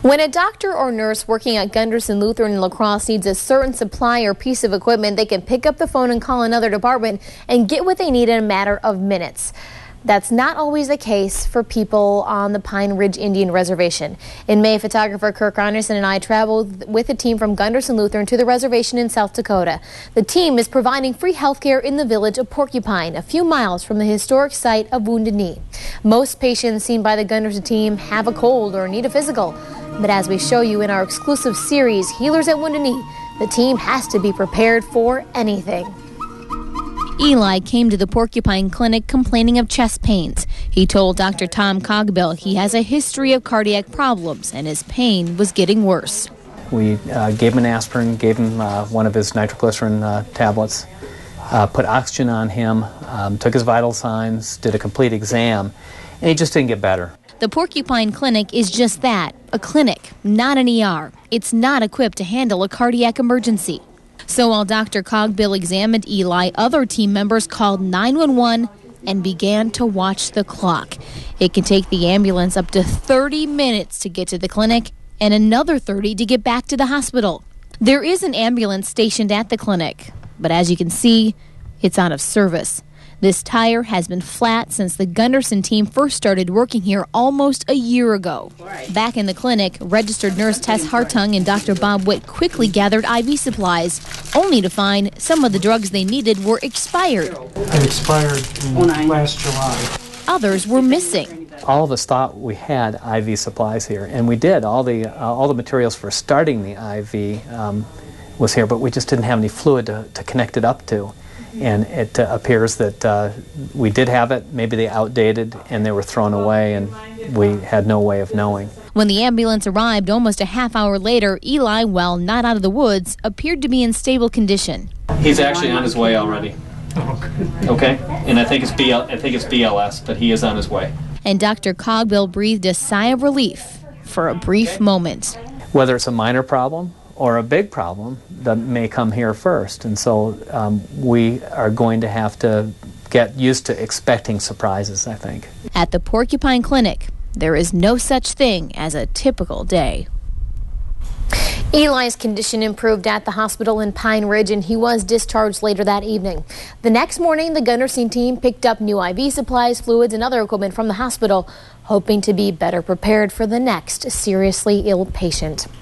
When a doctor or nurse working at Gundersen Lutheran in La Crosse needs a certain supply or piece of equipment, they can pick up the phone and call another department and get what they need in a matter of minutes. That's not always the case for people on the Pine Ridge Indian Reservation. In May, photographer Kirk Arneson and I traveled with a team from Gundersen Lutheran to the reservation in South Dakota. The team is providing free health care in the village of Porcupine, a few miles from the historic site of Wounded Knee. Most patients seen by the Gundersen team have a cold or need a physical. But as we show you in our exclusive series, Healers at Wounded Knee, the team has to be prepared for anything. Eli came to the Porcupine Clinic complaining of chest pains. He told Dr. Tom Cogbill he has a history of cardiac problems and his pain was getting worse. We gave him an aspirin, gave him one of his nitroglycerin tablets, put oxygen on him, took his vital signs, did a complete exam, and he just didn't get better. The Porcupine Clinic is just that, a clinic, not an ER. It's not equipped to handle a cardiac emergency. So while Dr. Cogbill examined Eli, other team members called 911 and began to watch the clock. It can take the ambulance up to 30 minutes to get to the clinic and another 30 to get back to the hospital. There is an ambulance stationed at the clinic, but as you can see, it's out of service. This tire has been flat since the Gundersen team first started working here almost a year ago. Back in the clinic, registered nurse Tess Hartung and Dr. Bob Witt quickly gathered IV supplies, only to find some of the drugs they needed were expired. It expired last July. Others were missing. All of us thought we had IV supplies here, and we did. All the materials for starting the IV was here, but we just didn't have any fluid to connect it up to. And it appears that we did have it, maybe they outdated and they were thrown away and we had no way of knowing. When the ambulance arrived almost a half hour later, Eli, while not out of the woods, appeared to be in stable condition. He's actually on his way already. Okay? And I think it's BLS, but he is on his way. And Dr. Cogbill breathed a sigh of relief for a brief moment. Whether it's a minor problem or a big problem that may come here first. And so we are going to have to get used to expecting surprises, I think. At the Porcupine Clinic, there is no such thing as a typical day. Eli's condition improved at the hospital in Pine Ridge, and he was discharged later that evening. The next morning, the Gundersen team picked up new IV supplies, fluids, and other equipment from the hospital, hoping to be better prepared for the next seriously ill patient.